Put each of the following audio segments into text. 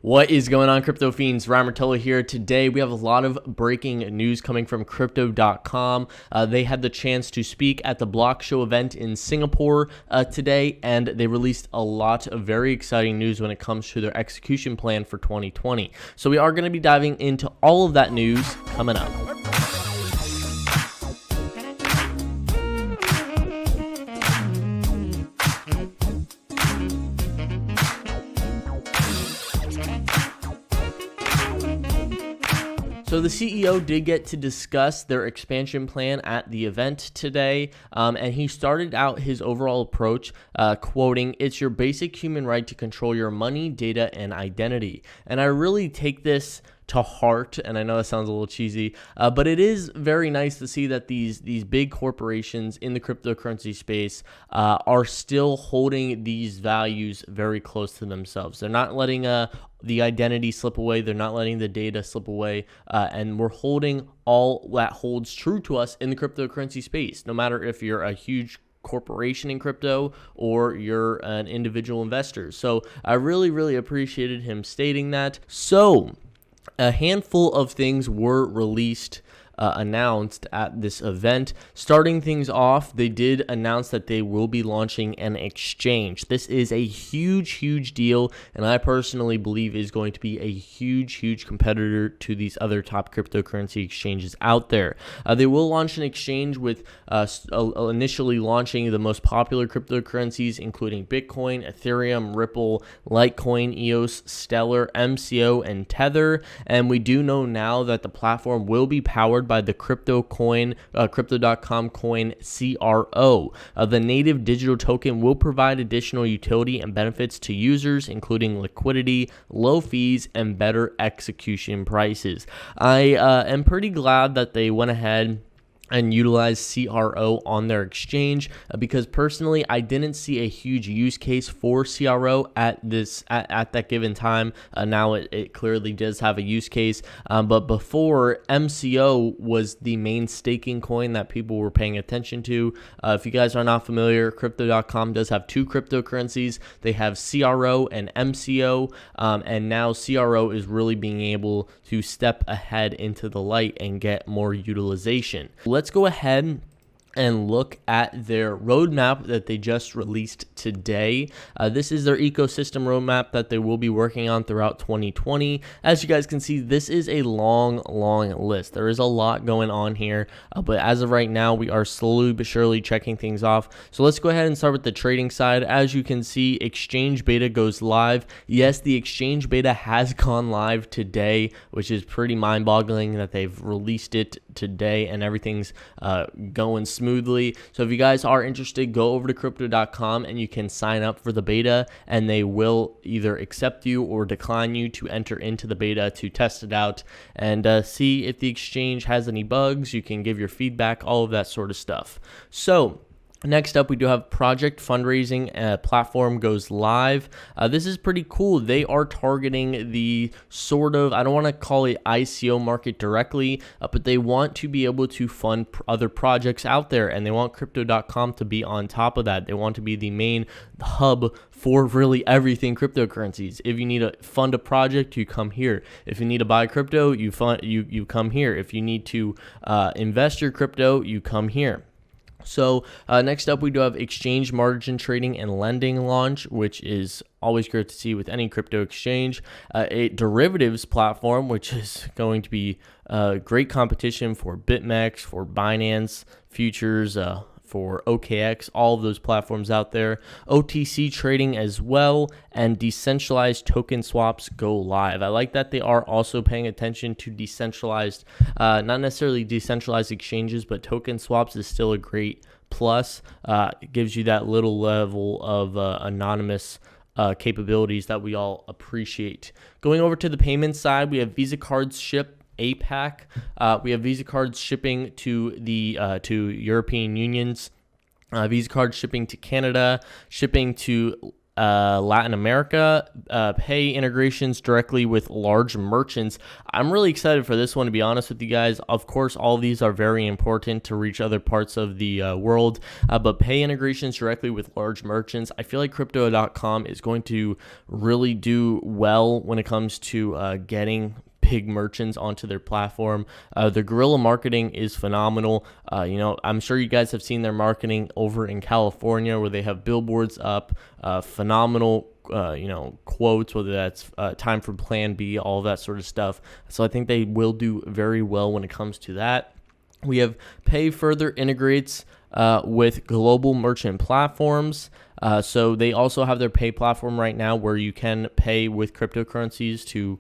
What is going on, crypto fiends? Ryan Martello here. Today we have a lot of breaking news coming from crypto.com. They had the chance to speak at the Block Show event in Singapore today, and they released a lot of very exciting news when it comes to their execution plan for 2020. So we are going to be diving into all of that news coming up. So the CEO did get to discuss their expansion plan at the event today, and he started out his overall approach quoting, "It's your basic human right to control your money, data, and identity." And I really take this to heart, and I know that sounds a little cheesy, but it is very nice to see that these big corporations in the cryptocurrency space are still holding these values very close to themselves. They're not letting the identity slip away. They're not letting the data slip away, and we're holding all that holds true to us in the cryptocurrency space, no matter if you're a huge corporation in crypto or you're an individual investor. So I really appreciated him stating that. So a handful of things were announced at this event. Starting things off, they did announce that they will be launching an exchange. This is a huge deal, and I personally believe is going to be a huge competitor to these other top cryptocurrency exchanges out there. They will launch an exchange with initially launching the most popular cryptocurrencies, including Bitcoin, Ethereum, Ripple, Litecoin, EOS, Stellar, MCO, and Tether. And we do know now that the platform will be powered by the crypto.com coin CRO. The native digital token will provide additional utility and benefits to users, including liquidity, low fees, and better execution prices. I am pretty glad that they went ahead and utilize CRO on their exchange, because personally I didn't see a huge use case for CRO at that given time. Now it clearly does have a use case, but before, MCO was the main staking coin that people were paying attention to. If you guys are not familiar, crypto.com does have two cryptocurrencies. They have CRO and MCO, and now CRO is really being able to step ahead into the light and get more utilization. Let's go ahead and look at their roadmap that they just released today. This is their ecosystem roadmap that they will be working on throughout 2020. As you guys can see, this is a long list. There is a lot going on here, but as of right now, we are slowly but surely checking things off. So let's go ahead and start with the trading side. As you can see, exchange beta goes live. Yes, the exchange beta has gone live today, which is pretty mind-boggling that they've released it today and everything's going smoothly. So if you guys are interested, go over to crypto.com and you can sign up for the beta, and they will either accept you or decline you to enter into the beta to test it out and see if the exchange has any bugs. You can give your feedback, all of that sort of stuff. So next up, we do have project fundraising platform goes live. This is pretty cool. They are targeting the sort of, I don't want to call it ICO market directly, but they want to be able to fund other projects out there, and they want crypto.com to be on top of that. They want to be the main hub for really everything cryptocurrencies. If you need to fund a project, you come here. If you need to buy crypto, you come here. If you need to invest your crypto, you come here. So next up, we do have exchange margin trading and lending launch, which is always great to see with any crypto exchange. A derivatives platform, which is going to be great competition for BitMEX, for Binance futures, for OKX, all of those platforms out there. OTC trading as well, and decentralized token swaps go live. I like that they are also paying attention to decentralized, not necessarily decentralized exchanges, but token swaps is still a great plus. It gives you that little level of anonymous capabilities that we all appreciate. Going over to the payment side, we have Visa cards ship APAC. We have Visa cards shipping to the European Unions, Visa cards shipping to Canada, shipping to Latin America, pay integrations directly with large merchants. I'm really excited for this one, to be honest with you guys. Of course, all of these are very important to reach other parts of the world, but pay integrations directly with large merchants, I feel like Crypto.com is going to really do well when it comes to getting big merchants onto their platform. The guerrilla marketing is phenomenal. I'm sure you guys have seen their marketing over in California, where they have billboards up, phenomenal quotes, whether that's time for plan B, all that sort of stuff. So I think they will do very well when it comes to that. We have Pay further integrates with global merchant platforms. So they also have their Pay platform right now, where you can pay with cryptocurrencies to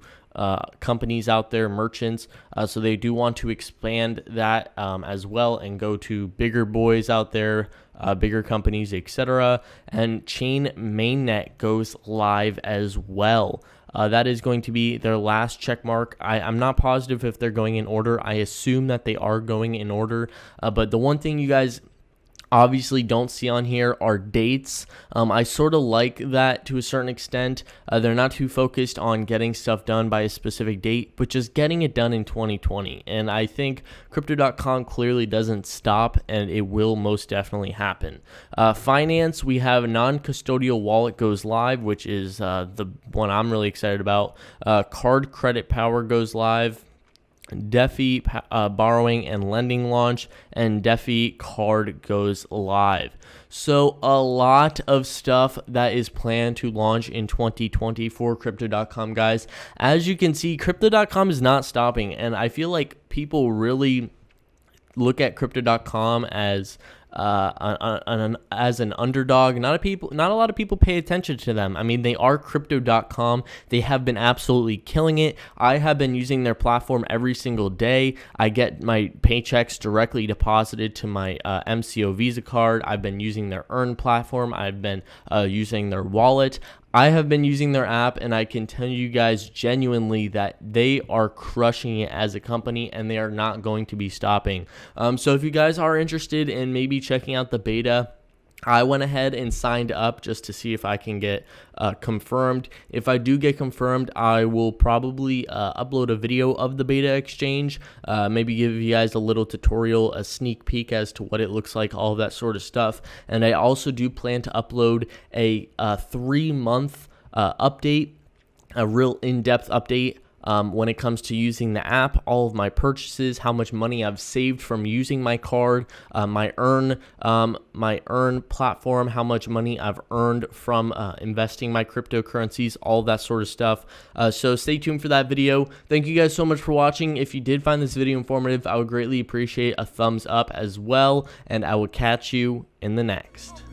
companies out there, merchants. So they do want to expand that as well and go to bigger boys out there, bigger companies, etc. And Chain Mainnet goes live as well. That is going to be their last check mark. I'm not positive if they're going in order. I assume that they are going in order. But the one thing you guys obviously don't see on here are dates. I sort of like that to a certain extent. They're not too focused on getting stuff done by a specific date, but just getting it done in 2020. And I think Crypto.com clearly doesn't stop, and it will most definitely happen. Finance, we have non-custodial wallet goes live, which is the one I'm really excited about. Card credit power goes live. DeFi borrowing and lending launch, and DeFi card goes live. So a lot of stuff that is planned to launch in 2020 for Crypto.com, guys. As you can see, Crypto.com is not stopping, and I feel like people really look at Crypto.com as an underdog. Not a lot of people pay attention to them. I mean, they are Crypto.com. They have been absolutely killing it. I have been using their platform every single day. I get my paychecks directly deposited to my MCO Visa card. I've been using their Earn platform. I've been using their wallet. I have been using their app, and I can tell you guys genuinely that they are crushing it as a company, and they are not going to be stopping. So if you guys are interested in maybe checking out the beta, I went ahead and signed up just to see if I can get confirmed. If I do get confirmed, I will probably upload a video of the beta exchange, maybe give you guys a little tutorial, a sneak peek as to what it looks like, all of that sort of stuff. And I also do plan to upload a 3-month update, a real in-depth update when it comes to using the app, all of my purchases, how much money I've saved from using my card, my Earn platform, how much money I've earned from investing my cryptocurrencies, all that sort of stuff. So stay tuned for that video. Thank you guys so much for watching. If you did find this video informative, I would greatly appreciate a thumbs up as well, and I will catch you in the next.